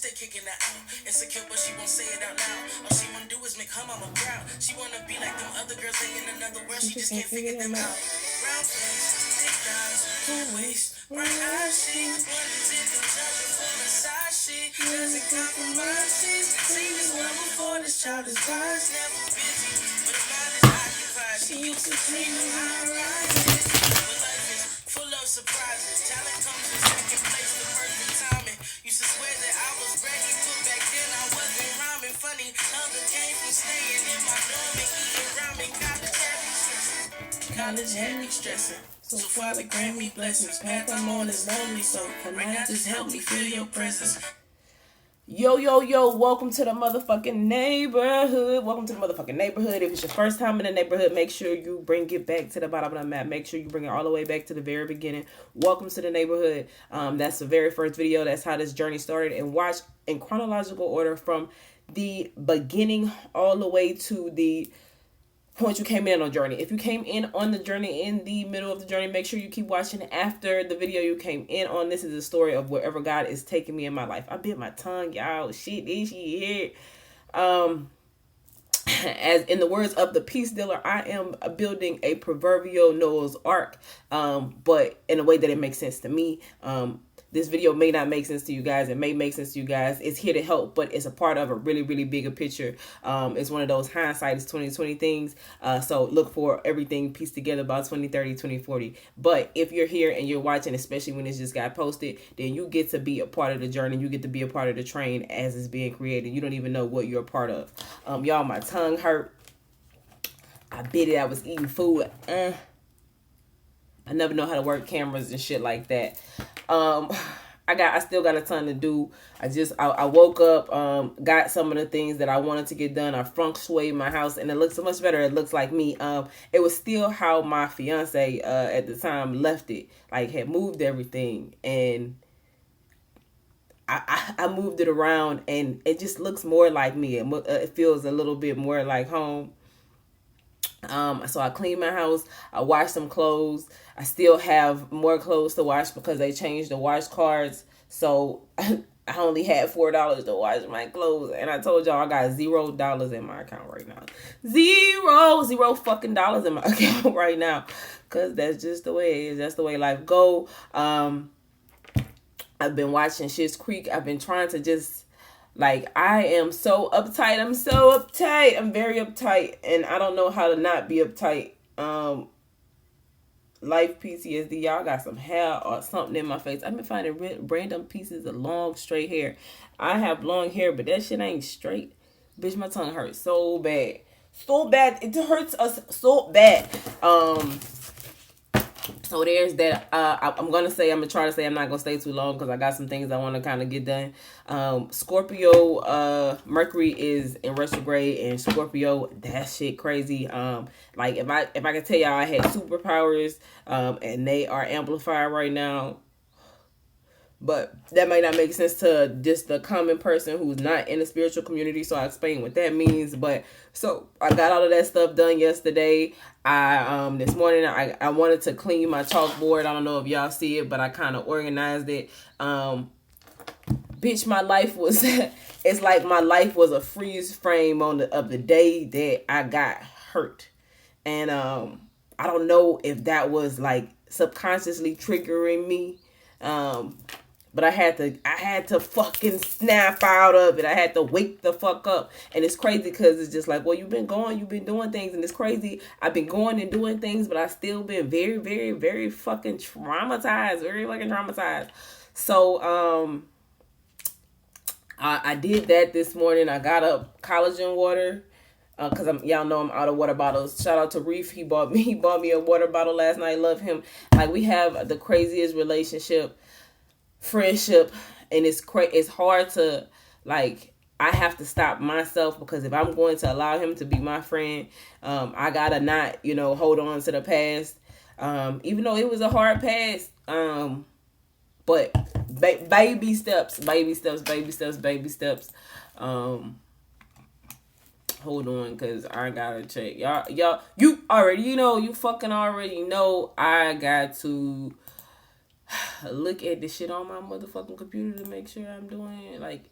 stay kicking her out. Insecure, but she won't say it out loud. All she wanna do is make her mama proud. She wanna be like them other girls, they in another world. She just can't figure them out. Round face, thick thighs, full waist, bright eyes. She wonders if the judge will pull a side. She doesn't compromise. She's seen this world before. This child is wise, never busy, but her mind is occupied. She used to dream of high rises, but life is full of surprises. Talent comes in second place, the perfect timing. Used to swear that I was ready, but back then I wasn't rhyming. Funny, other came from staying in my dorm and eating ramen. College had me stressing. So far the Grammy blessings. Path I'm on is lonely, so right now just help me feel your presence. Yo, yo, yo, welcome to the motherfucking neighborhood. Welcome to the motherfucking neighborhood. If it's your first time in the neighborhood, make sure you bring it back to the bottom of the map. Make sure you bring it all the way back to the very beginning. Welcome to the neighborhood. That's the very first video. That's how this journey started. And watch in chronological order from the beginning all the way to the point you came in on the journey. If you came in on the journey in the middle of the journey, make sure you keep watching after the video you came in on. This is the story of wherever God is taking me in my life. I bit my tongue, y'all. Shit, this shit. As in the words of the peace dealer, I am building a proverbial Noah's Ark, but in a way that it makes sense to me. This video may not make sense to you guys. It may make sense to you guys. It's here to help, but it's a part of a really, really bigger picture. It's one of those hindsight is 2020 things. So look for everything pieced together about 2030, 2040. But if you're here and you're watching, especially when this just got posted, then you get to be a part of the journey. You get to be a part of the train as it's being created. You don't even know what you're a part of. Y'all, my tongue hurt. I bit it. I was eating food. I never know how to work cameras and shit like that. I still got a ton to do. I woke up, got some of the things that I wanted to get done. I feng shuied my house and it looks so much better. It looks like me. It was still how my fiance, at the time left it, like had moved everything, and I moved it around and it just looks more like me. It feels a little bit more like home. So I cleaned my house. I washed some clothes. I still have more clothes to wash because they changed the wash cards. So I only had $4 to wash my clothes. And I told y'all I got $0 in my account right now. Zero fucking dollars in my account right now. Cause that's just the way it is. That's the way life go. I've been watching Schitt's Creek. I've been trying to just, like, I am so uptight. I'm so uptight. I'm very uptight. And I don't know how to not be uptight. Life PTSD. Y'all got some hair or something in my face. I've been finding random pieces of long, straight hair. I have long hair, but that shit ain't straight. Bitch, my tongue hurts so bad. So bad. It hurts us so bad. So there's that. I'm going to try to say I'm not going to stay too long because I got some things I want to kind of get done. Scorpio, Mercury is in retrograde, and Scorpio, that shit crazy. Like if I could tell y'all I had superpowers, and they are amplified right now, but that might not make sense to just the common person who's not in the spiritual community. So I explain what that means. But so I got all of that stuff done yesterday. This morning I wanted to clean my chalkboard. I don't know if y'all see it, but I kind of organized it. Bitch, my life was it's like my life was a freeze frame of the day that I got hurt. And I don't know if that was like subconsciously triggering me. But I had to fucking snap out of it. I had to wake the fuck up. And it's crazy because it's just like, well, you've been doing things. And it's crazy. I've been going and doing things, but I still been very, very, very fucking traumatized. Very fucking traumatized. So, I did that this morning. I got up collagen water. Cause y'all know I'm out of water bottles. Shout out to Reef. He bought me a water bottle last night. Love him. Like, we have the craziest relationship. Friendship, and it's hard to, like, I have to stop myself because if I'm going to allow him to be my friend, I gotta not, hold on to the past, even though it was a hard past, but baby steps, hold on, because I gotta check, y'all, you fucking already know I got to look at the shit on my motherfucking computer to make sure I'm doing it. Like,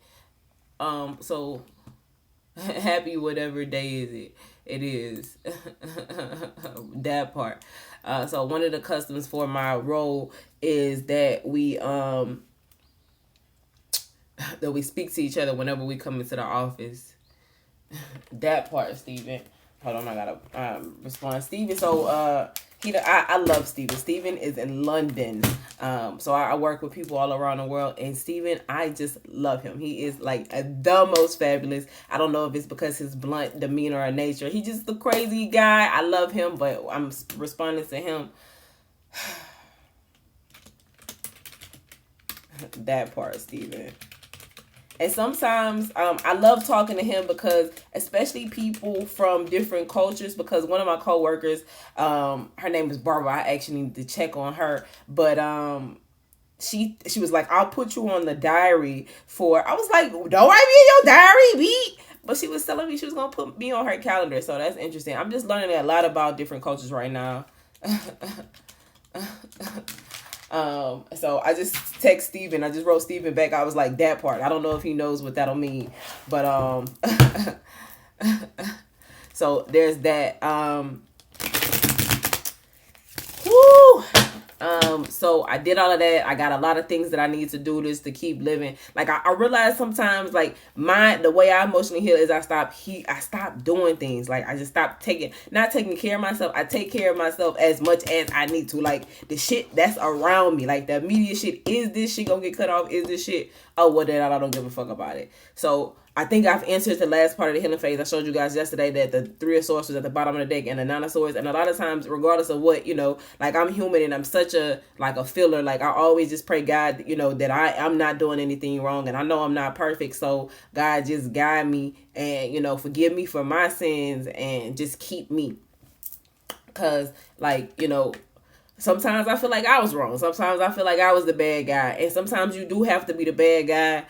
So happy whatever day is it is. That part. So one of the customs for my role is that we speak to each other whenever we come into the office. That part, Steven. Hold on, I gotta respond, Steven. So I love Steven. Steven is in London. So I work with people all around the world, and Steven, I just love him. He is like the most fabulous. I don't know if it's because his blunt demeanor or nature. He's just the crazy guy. I love him, but I'm responding to him. That part, Steven. And sometimes I love talking to him because, especially people from different cultures, because one of my coworkers, her name is Barbara. I actually need to check on her, but she was like, I'll put you on the diary for. I was like, don't write me in your diary, B. But she was telling me she was gonna put me on her calendar, so that's interesting. I'm just learning a lot about different cultures right now. So I just text Steven. I just wrote Steven back. I was like, that part. I don't know if he knows what that'll mean. But so there's that. Whoo! So I did all of that. I got a lot of things that I need to do just to keep living. Like I realize sometimes, like the way I emotionally heal is I stop doing things. Like I just stop not taking care of myself. I take care of myself as much as I need to. Like the shit that's around me, like the immediate shit. Is this shit gonna get cut off? Is this shit? Oh, well then I don't give a fuck about it. So I think I've answered the last part of the healing phase. I showed you guys yesterday that the Three of Swords was at the bottom of the deck and the Nine of Swords. And a lot of times, regardless of what, like I'm human and I'm such a filler. Like I always just pray God, that I'm not doing anything wrong. And I know I'm not perfect. So God, just guide me and, forgive me for my sins and just keep me. Because sometimes I feel like I was wrong. Sometimes I feel like I was the bad guy. And sometimes you do have to be the bad guy.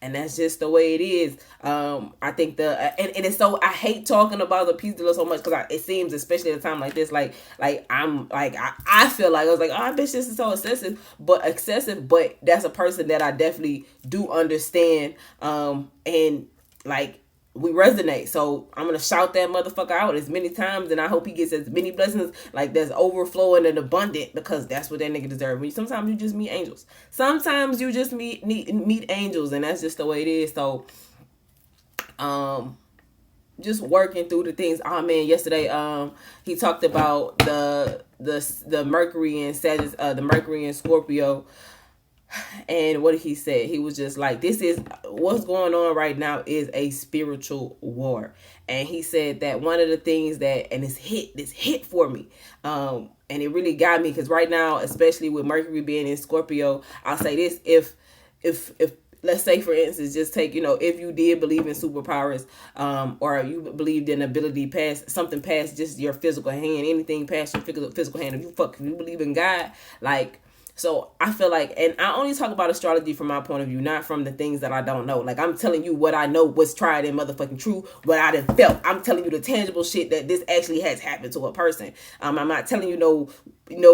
And that's just the way it is. I think and it's so, I hate talking about the piece dealer so much because it seems, especially at a time like this, I feel like I was like, oh, bitch, this is so excessive, but that's a person that I definitely do understand. And we resonate. So I'm going to shout that motherfucker out as many times, and I hope he gets as many blessings that's overflowing and abundant, because that's what that nigga deserves. Sometimes you just meet angels. Sometimes you just meet angels, and that's just the way it is. So just working through the things. Oh man, yesterday he talked about the Mercury and Sagittarius, the Mercury and Scorpio. And what he said, he was just like, this is what's going on right now is a spiritual war. And he said that one of the things this hit for me. And it really got me, because right now, especially with Mercury being in Scorpio, I'll say this, if let's say, for instance, just take, if you did believe in superpowers, or you believed in ability past just your physical hand, anything past your physical hand, if you believe in God, so I feel like, and I only talk about astrology from my point of view, not from the things that I don't know. Like, I'm telling you what I know was tried and motherfucking true, what I done felt. I'm telling you the tangible shit that this actually has happened to a person. I'm not telling you no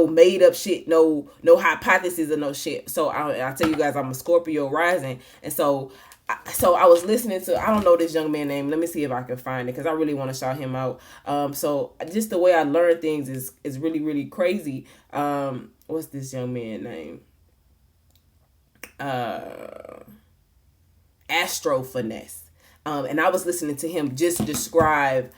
made up shit, no hypothesis or no shit. So I tell you guys, I'm a Scorpio rising, and so I was listening to, I don't know this young man's name. Let me see if I can find it, because I really want to shout him out. So just the way I learn things is really, really crazy. What's this young man's name? Astro Finesse. And I was listening to him just describe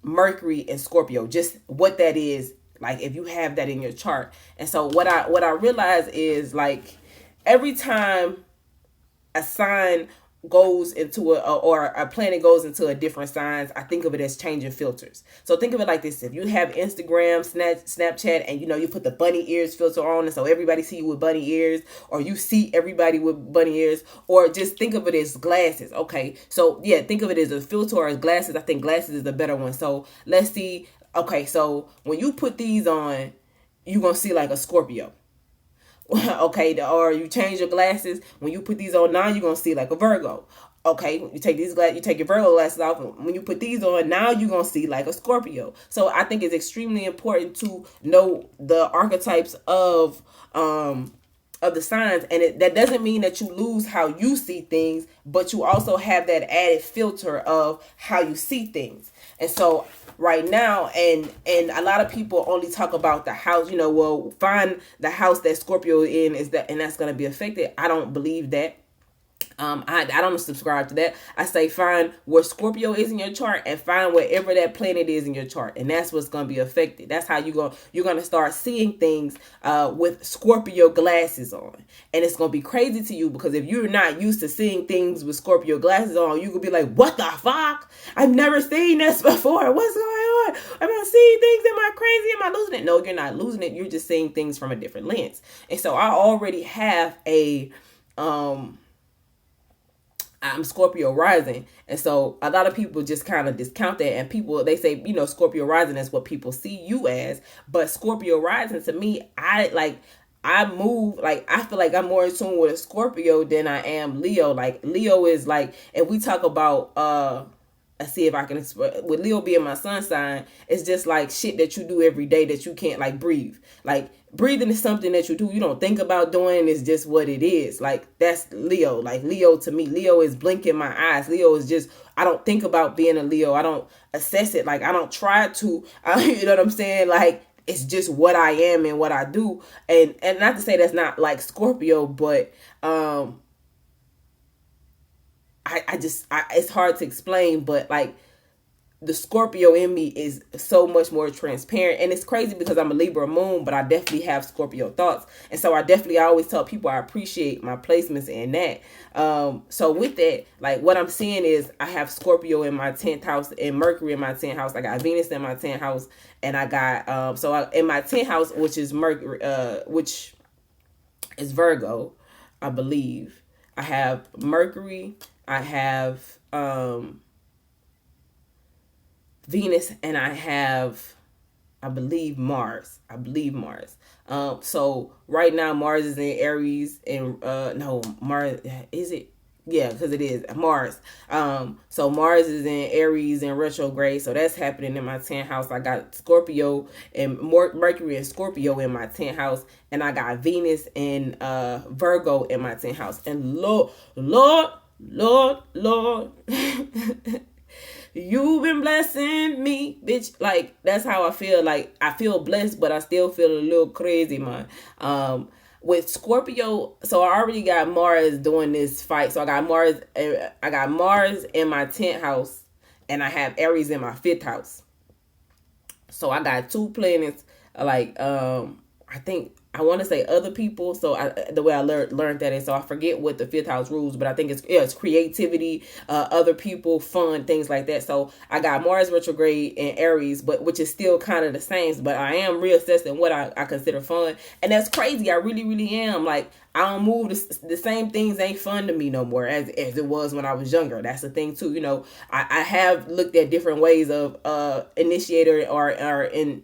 Mercury and Scorpio, just what that is, like if you have that in your chart. And so what I realize is, like, every time a sign goes into or a planet goes into a different signs, I think of it as changing filters. So think of it like this: if you have Instagram, Snapchat, and you put the bunny ears filter on, and so everybody see you with bunny ears, or you see everybody with bunny ears, or just think of it as glasses. Okay, so yeah, think of it as a filter or as glasses. I think glasses is a better one. So let's see. Okay, so when you put these on, you're gonna see like a Scorpio. Okay, or you change your glasses. When you put these on now, you're gonna see like a Virgo. Okay, you take you take your Virgo glasses off, and when you put these on, now you're gonna see like a Scorpio. So I think it's extremely important to know the archetypes of of the signs, and that doesn't mean that you lose how you see things, but you also have that added filter of how you see things. And so right now, and a lot of people only talk about the house, well, find the house that Scorpio in is that, and that's going to be affected. I don't believe that. I don't subscribe to that. I say find where Scorpio is in your chart and find wherever that planet is in your chart, and that's what's going to be affected. That's how you're going to start seeing things with Scorpio glasses on, and it's going to be crazy to you, because if you're not used to seeing things with Scorpio glasses on, you could be like, what the fuck? I've never seen this before. What's going on? Am I seeing things? Am I crazy? Am I losing it? No, you're not losing it. You're just seeing things from a different lens. And so I already have I'm Scorpio rising. And so a lot of people just kind of discount that, and they say, Scorpio rising is what people see you as. But Scorpio rising, to me, I feel like I'm more in tune with a Scorpio than I am Leo. Like Leo is like, if we talk about, I see if I can express, with Leo being my sun sign, it's just like shit that you do every day that you can't like breathe. Like breathing is something that you do. You don't think about doing. It's just what it is. Like that's Leo. Like Leo, to me, Leo is blinking my eyes. Leo is just, I don't think about being a Leo. I don't assess it. Like I don't try to, you know what I'm saying? Like it's just what I am and what I do. And not to say that's not like Scorpio, but, it's hard to explain, but like the Scorpio in me is so much more transparent. And it's crazy because I'm a Libra moon, but I definitely have Scorpio thoughts. And so I always tell people I appreciate my placements in that. So with that, like what I'm seeing is I have Scorpio in my 10th house and Mercury in my 10th house. I got Venus in my 10th house, and I got, in my 10th house, which is Mercury, which is Virgo, I believe. I have Mercury, I have Venus, and I have, I believe Mars. So right now Mars is in Aries, and no, Mars, is it? Yeah, because it is Mars. So Mars is in Aries in retrograde, so that's happening in my 10th house. I got Scorpio and Mercury and Scorpio in my 10th house, and I got Venus and Virgo in my 10th house. And Lord, you've been blessing me, bitch. Like that's how I feel. Like I feel blessed, but I still feel a little crazy, man. With Scorpio, so I already got Mars doing this fight. So I got Mars in my 10th house, and I have Aries in my 5th house. So I got two planets, like I want to say other people. So the way I learned that is, so I forget what the 5th house rules, but I think it's creativity, other people, fun, things like that. So I got Mars retrograde in Aries, but which is still kind of the same, but I am reassessing what I consider fun. And that's crazy. I really, really am. Like I don't move. The same things ain't fun to me no more as it was when I was younger. That's the thing too. I have looked at different ways of initiator or in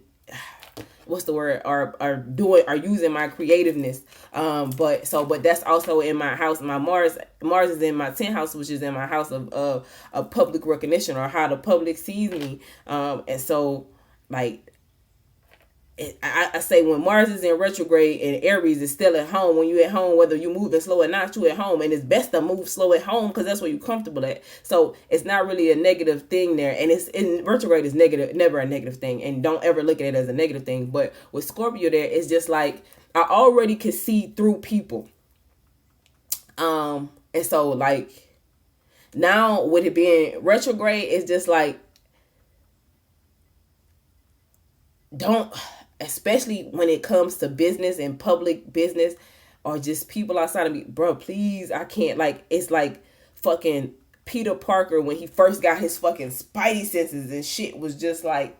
what's the word, are using my creativeness. But that's also in my house. My Mars is in my 10th house, which is in my house of public recognition, or how the public sees me. And so like I say when Mars is in retrograde and Aries is still at home, when you at home, whether you moving slow or not, you at home. And it's best to move slow at home because that's where you're comfortable at. So it's not really a negative thing there. And it's in retrograde is negative, never a negative thing. And don't ever look at it as a negative thing. But with Scorpio there, it's just like I already can see through people. And so like now with it being retrograde, it's just like especially when it comes to business and public business or just people outside of me, bro, please, I can't, like, it's like fucking Peter Parker when he first got his fucking spidey senses and shit was just like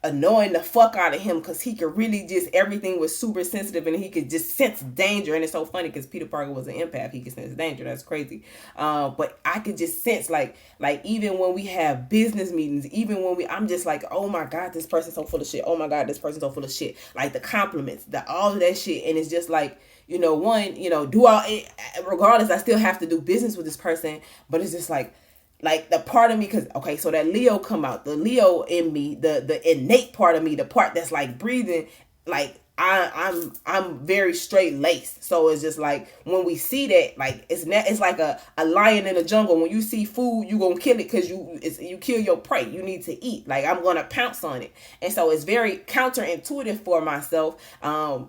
annoying the fuck out of him because he could really just, everything was super sensitive and he could just sense danger. And it's so funny because Peter Parker was an empath. He could sense danger. That's crazy. But I could just sense like even when we have business meetings, even when I'm just like, oh my God, this person's so full of shit. Oh my God, this person's so full of shit. Like the compliments, all of that shit. And it's just like, regardless, I still have to do business with this person, but it's just like the part of me, because okay, so that Leo come out, the Leo in me, the innate part of me, the part that's like breathing, like I'm very straight laced. So it's just like when we see that, like it's like a lion in the jungle. When you see food, you gonna kill it because you kill your prey. You need to eat. Like I'm gonna pounce on it. And so it's very counterintuitive for myself. I'm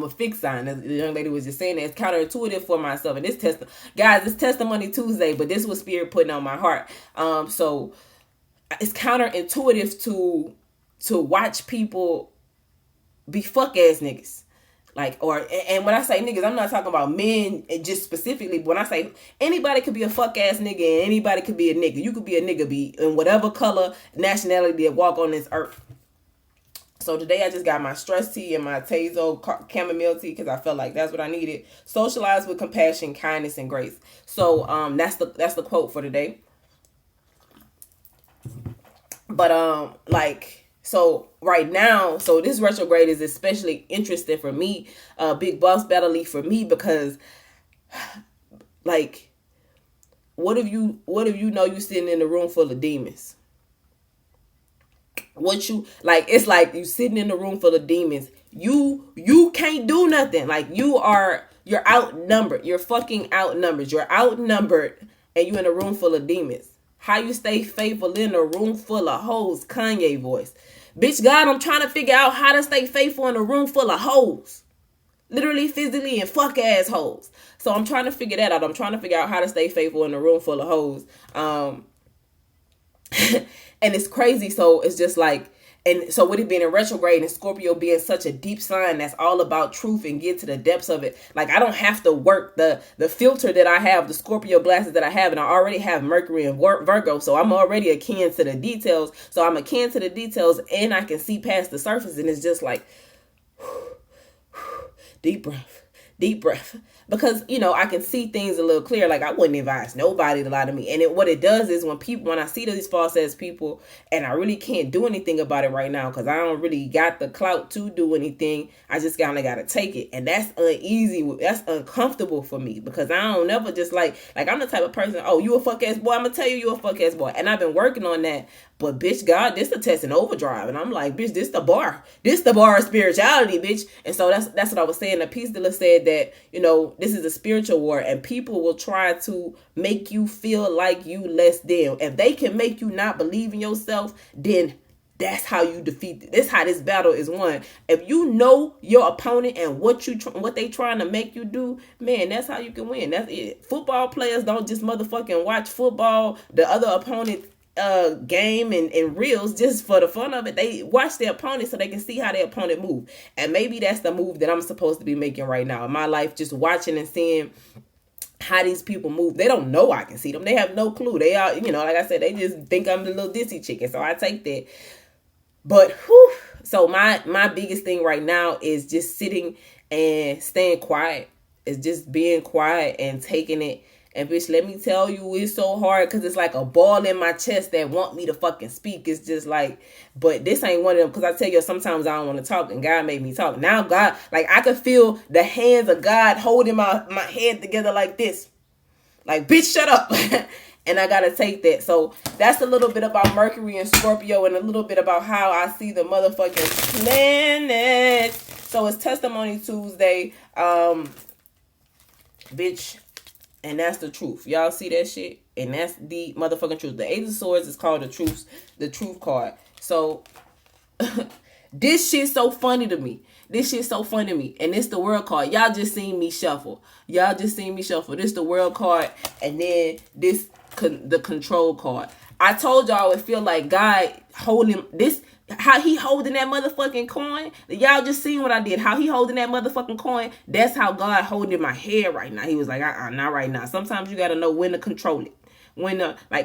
a fixed sign. As the young lady was just saying that, it's counterintuitive for myself. And this guys, it's Testimony Tuesday, but this was Spirit putting on my heart. So it's counterintuitive to watch people be fuck ass niggas. Like, and when I say niggas, I'm not talking about men just specifically. But when I say anybody could be a fuck ass nigga and anybody could be a nigga. You could be a nigga, be in whatever color, nationality that walk on this earth. So today I just got my stress tea and my Tazo chamomile tea because I felt like that's what I needed. Socialize with compassion, kindness, and grace. So that's the quote for today. But so right now, so this retrograde is especially interesting for me, big boss battle for me, because like what if you know you sitting in a room full of demons? It's like you sitting in a room full of demons. You can't do nothing. Like you're outnumbered. You're fucking outnumbered. You're outnumbered and you in a room full of demons. How you stay faithful in a room full of hoes? Kanye voice. Bitch, God, I'm trying to figure out how to stay faithful in a room full of hoes. Literally, physically, and fuck ass hoes. So I'm trying to figure that out. I'm trying to figure out how to stay faithful in a room full of hoes. And it's crazy. So it's just like, and so with it being in retrograde and Scorpio being such a deep sign that's all about truth and get to the depths of it. Like I don't have to work the filter that I have, the Scorpio glasses that I have, and I already have Mercury and Virgo. So I'm already akin to the details. So I'm akin to the details and I can see past the surface. And it's just like, deep breath. Because, I can see things a little clearer. Like I wouldn't advise nobody to lie to me. And what it does is when I see these false ass people and I really can't do anything about it right now because I don't really got the clout to do anything, I just kind of got to take it. And that's uneasy. That's uncomfortable for me because I don't never just like I'm the type of person, oh, you a fuck ass boy. I'm going to tell you a fuck ass boy. And I've been working on that. But bitch, God, this the test in overdrive. And I'm like, bitch, this the bar. This the bar of spirituality, bitch. And so that's what I was saying. The Peace Dealer said that, this is a spiritual war and people will try to make you feel like you less than. If they can make you not believe in yourself, then that's how you defeat it. That's how this battle is won. If you know your opponent and what they trying to make you do, man, that's how you can win. That's it. Football players don't just motherfucking watch football, the other opponent game and reels just for the fun of it. They watch their opponent so they can see how their opponent move. And maybe that's the move that I'm supposed to be making right now in my life, just watching and seeing how these people move. They don't know I can see them. They have no clue. They are, like I said, they just think I'm the little Disney chicken. So I take that. But so my biggest thing right now is just sitting and staying quiet. It's just being quiet and taking it. And bitch, let me tell you, it's so hard because it's like a ball in my chest that want me to fucking speak. It's just like, but this ain't one of them because I tell you, sometimes I don't want to talk and God made me talk. Now God, like I could feel the hands of God holding my head together like this. Like, bitch, shut up. And I got to take that. So that's a little bit about Mercury and Scorpio and a little bit about how I see the motherfucking planet. So it's Testimony Tuesday. Bitch. And that's the truth. Y'all see that shit? And that's the motherfucking truth. The Ace of Swords is called the truth card. So this shit's so funny to me. And it's the World card. Y'all just seen me shuffle. This the World card. And then this the Control card. I told y'all it feel like God holding this. How he holding that motherfucking coin. Y'all just seen what I did. How he holding that motherfucking coin. That's how God holding my head right now. He was like, not right now. Sometimes you got to know when to control it.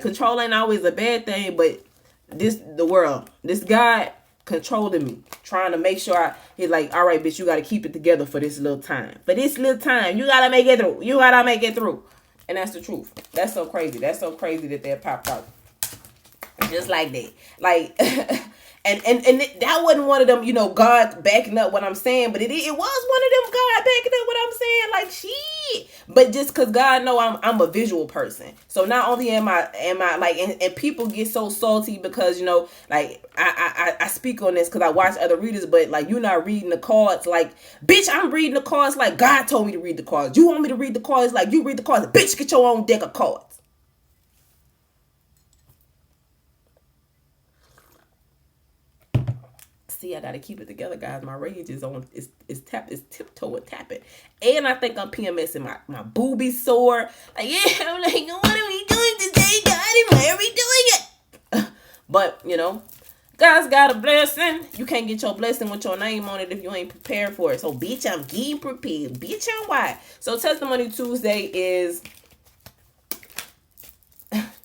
Control ain't always a bad thing, but the world. This God controlling me. Trying to make sure he's like, all right, bitch, you got to keep it together for this little time. You got to make it through. And that's the truth. That's so crazy. That popped out. Just like that. that wasn't one of them, God backing up what I'm saying, but it was one of them God backing up what I'm saying, like shit. But just because God know I'm a visual person, so not only am I like, and people get so salty because like I speak on this because I watch other readers, but like you're not reading the cards, like bitch, I'm reading the cards like God told me to read the cards. You want me to read the cards like you read the cards, bitch? Get your own deck of cards. See, I gotta keep it together, guys. My rage is on. Is tiptoe and tapping, and I think I'm PMSing. My booby sore. Like I'm like, what are we doing today, God? And why are we doing it? But God's got a blessing. You can't get your blessing with your name on it if you ain't prepared for it. So, bitch, I'm getting prepared. Bitch, I'm why. So, Testimony Tuesday is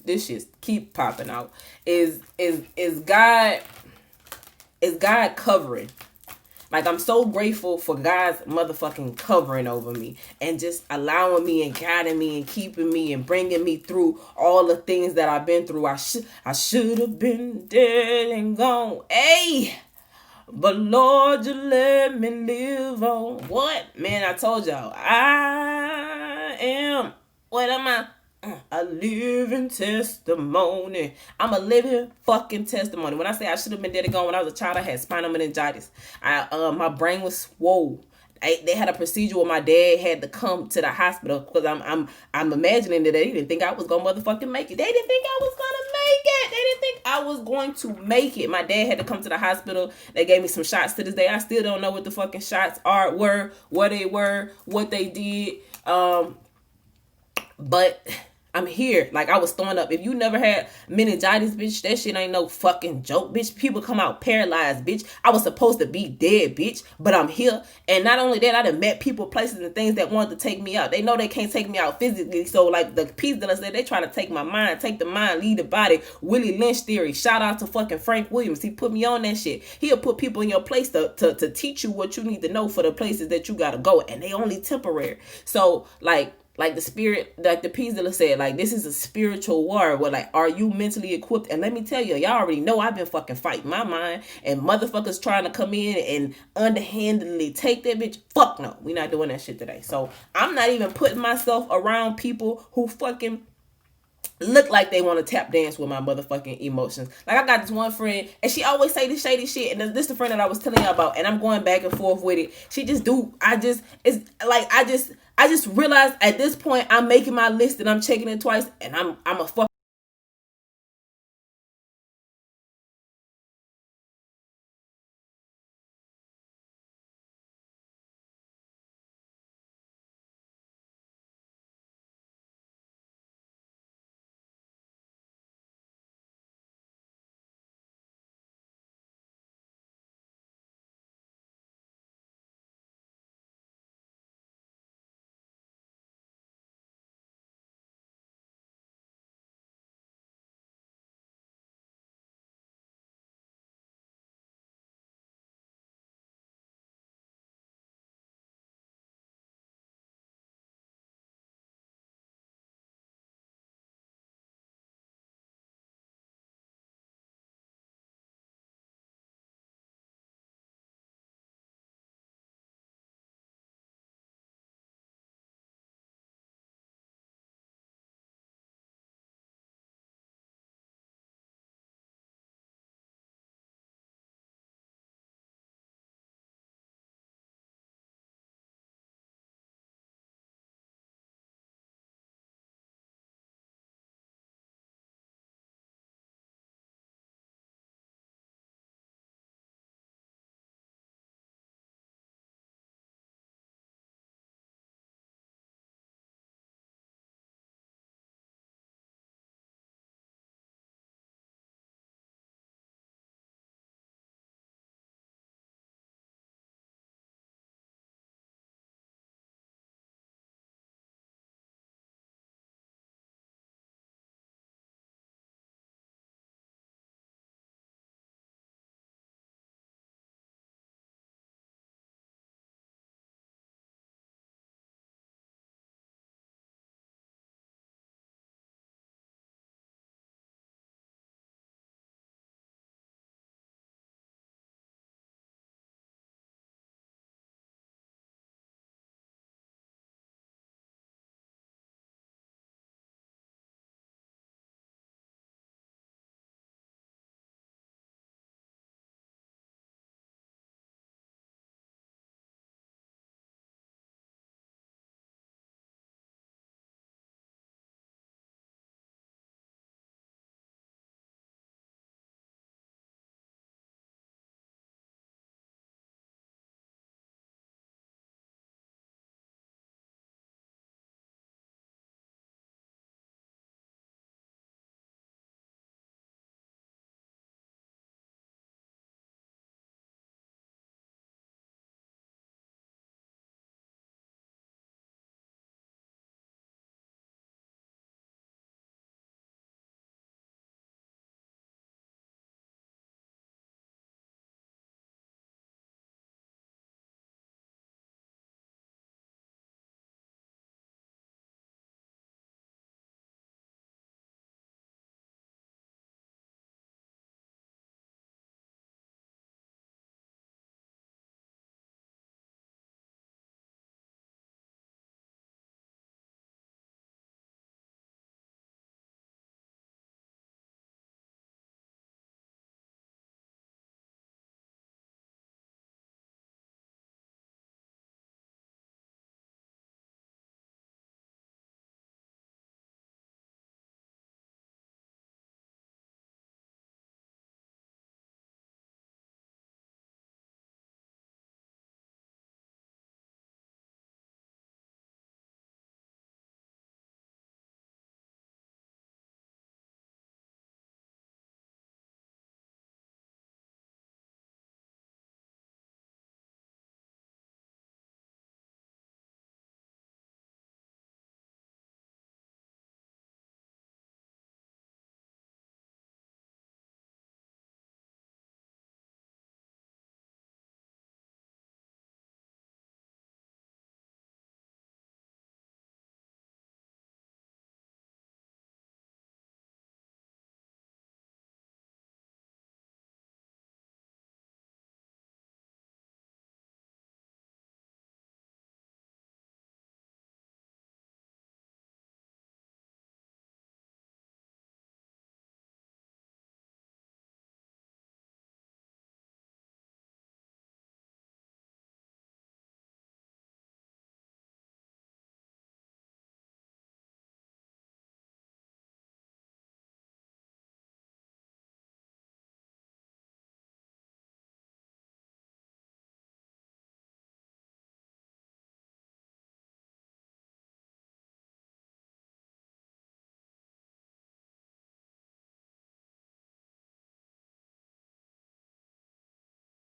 this shit keep popping out. Is God covering? Like, I'm so grateful for God's motherfucking covering over me and just allowing me and guiding me and keeping me and bringing me through all the things that I've been through. I should have been dead and gone. Hey, but Lord, you let me live on. What? Man, I told y'all, I am, what am I? A living testimony. I'm a living fucking testimony. When I say I should have been dead and gone when I was a child, I had spinal meningitis. My brain was swole. They had a procedure where my dad had to come to the hospital because I'm imagining that they didn't think I was gonna motherfucking make it. They didn't think I was gonna make it. They didn't think I was going to make it. My dad had to come to the hospital. They gave me some shots. To this day, I still don't know what the fucking shots were, what they were, what they did. But I'm here. Like, I was throwing up. If you never had meningitis, bitch, that shit ain't no fucking joke, bitch. People come out paralyzed, bitch. I was supposed to be dead, bitch, but I'm here. And not only that, I done met people, places, and things that wanted to take me out. They know they can't take me out physically. So, like, the piece that I said, they try to take my mind, take the mind, leave the body. Willie Lynch theory. Shout out to fucking Frank Williams. He put me on that shit. He'll put people in your place to teach you what you need to know for the places that you gotta go. And they only temporary. So, like the spirit, like the piece that said, like, this is a spiritual war where, like, are you mentally equipped? And let me tell you, y'all already know I've been fucking fighting my mind, and motherfuckers trying to come in and underhandedly take that bitch. Fuck no, we not doing that shit today. So I'm not even putting myself around people who fucking look like they want to tap dance with my motherfucking emotions. Like, I got this one friend, and she always say this shady shit, and this the friend that I was telling you about, and I'm going back and forth with it. She just I just realized at this point I'm making my list and I'm checking it twice, and I'm a fuck